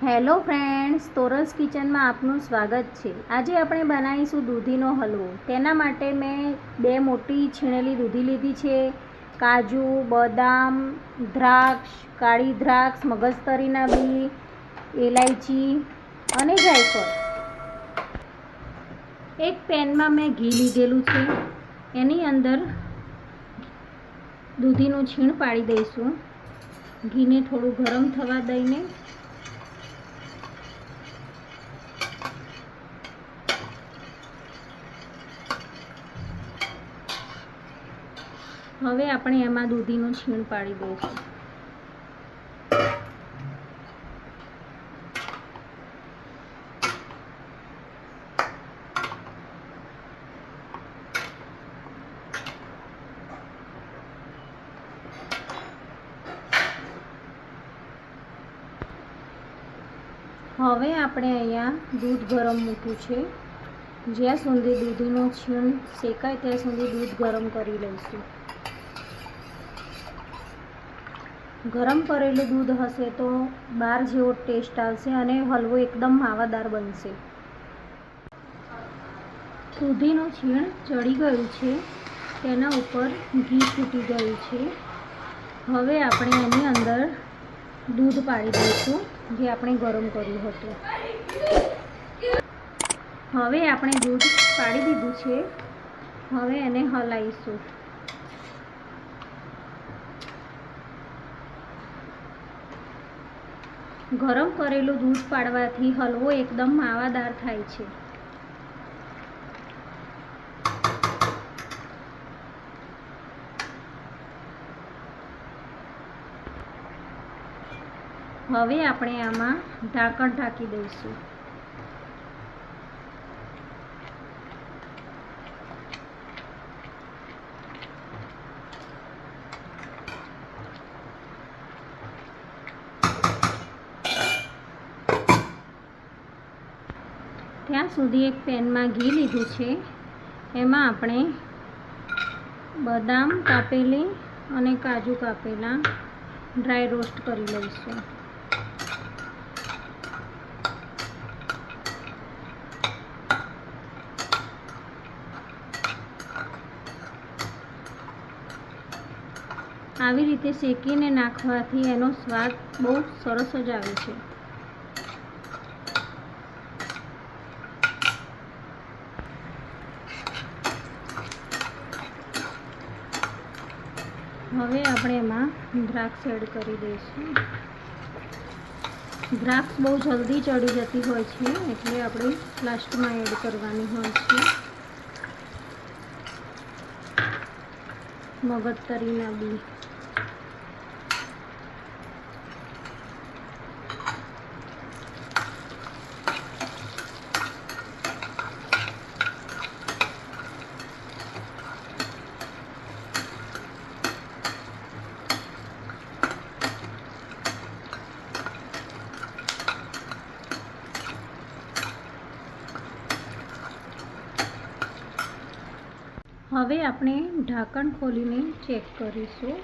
Hello friends, તોરસ કિચનમાં આપનું સ્વાગત છે। આજે આપણે બનાવીશું દૂધીનો હલવો। તેના માટે મેં 2 મોટી છીણેલી દૂધી લીધી છે। કાજુ, બદામ, દ્રાક્ષ, કાળી દ્રાક્ષ, મગજતરીના બી, ઇલાયચી અને જાયફળ। એક પેનમાં મેં ઘી લીધેલું છે। એની અંદર દૂધીનું છીણ પાડી દઈશું। ઘીને થોડું ગરમ થવા દઈને હવે આપણે એમાં દૂધીનું છીણ પાડી દઈશું। હવે આપણે અહીંયા દૂધ ગરમ મૂક્યું છે। જ્યાં સુધી દૂધીનું છીણ શેકાય ત્યાં સુધી દૂધ ગરમ કરી લઈશું। ગરમ કરેલું દૂધ હશે તો બાર જેવો ટેસ્ટ આવશે અને હલવો એકદમ માવાદાર બનશે। દૂધીનું છીણ ચડી ગયું છે, તેના ઉપર ઘી છૂટી ગયું છે। હવે આપણે એની અંદર દૂધ પાડી દઈશું, જે આપણે ગરમ કર્યું હતું। હવે આપણે દૂધ પાડી દીધું છે। હવે એને હલાવીશું। ગરમ કરેલું દૂધ પાડવાથી હલવો એકદમ માવાદાર થાય છે। હવે આપણે આમાં ઢાંકણ ઢાંકી દઈશું। ત્યાં સુધી એક પેનમાં ઘી લીધું છે। એમાં આપણે બદામ કાપેલી અને કાજુ કાપેલા ડ્રાય રોસ્ટ કરી લઈશું। આવી રીતે શેકીને નાખવાથી એનો સ્વાદ બહુ સરસ જ આવે છે। હવે આપણે એમાં દ્રાક્ષ એડ કરી દઈશું। દ્રાક્ષ બહુ જલ્દી ચડી જતી હોય છે, એટલે આપણે લાસ્ટમાં એડ કરવાની હોય છે। મગજતરીના બી, હવે આપણે ઢાંકણ ખોલીને ચેક કરીશું।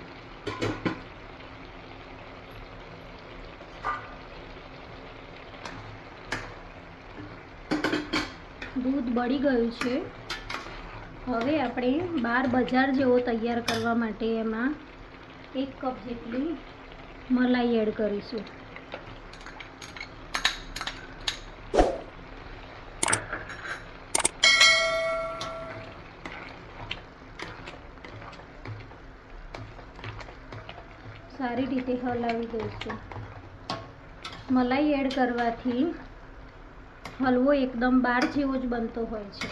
દૂધ બળી ગયું છે। હવે આપણે બજાર જેવો તૈયાર કરવા માટે એમાં 1 કપ જેટલી મલાઈ એડ કરીશું। સારી રીતે હલાવી દઈશું। મલાઈ એડ કરવાથી હલવો એકદમ બાર જેવો જ બનતો હોય છે।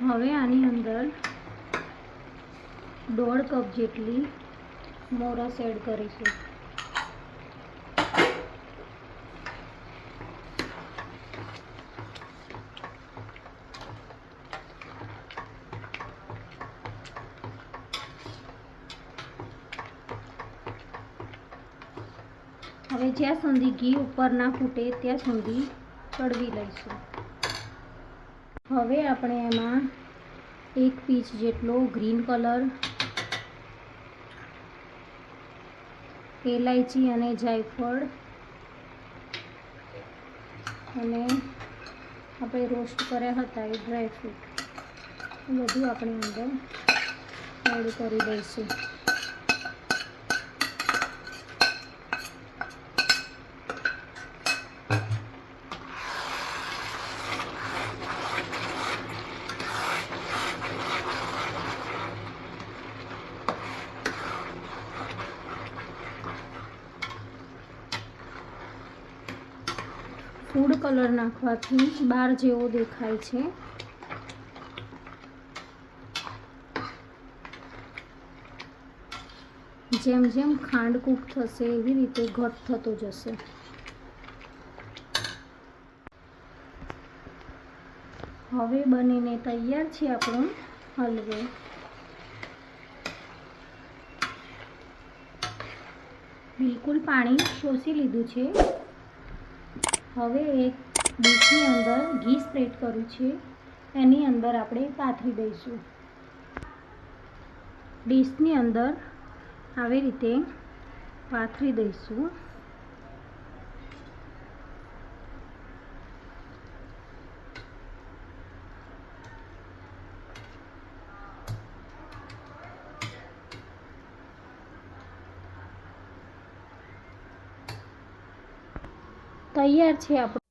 હવે આની અંદર 1.5 કપ જેટલી મોરસ એડ કરીશું। હવે જ્યાં સુધી ઘી ઉપર ના ફૂટે ત્યાં સુધી ચડવી લઈશું। હવે આપણે એમાં 1 પીંચ જેટલો ગ્રીન કલર, એલાયચી અને જાયફળ અને આપણે રોસ્ટ કર્યા હતા એ ડ્રાયફ્રૂટ બધું આપણે અંદર એડ કરી દઈશું. ફૂડ કલર નાખવાથી બાર જેવો દેખાય છે. જેમ જેમ ખાંડ કૂક થશે એવી રીતે ઘટ થતો જશે. હવે બનીને તૈયાર છે આપણો હલવો. બિલકુલ પાણી શોષી લીધું છે. હવે એક ડીશની અંદર ઘી સ્પ્રેડ કર્યું છે, એની અંદર આપણે પાથરી દઈશું. ડીશની અંદર આવી રીતે પાથરી દઈશું. તૈયાર છે આપણો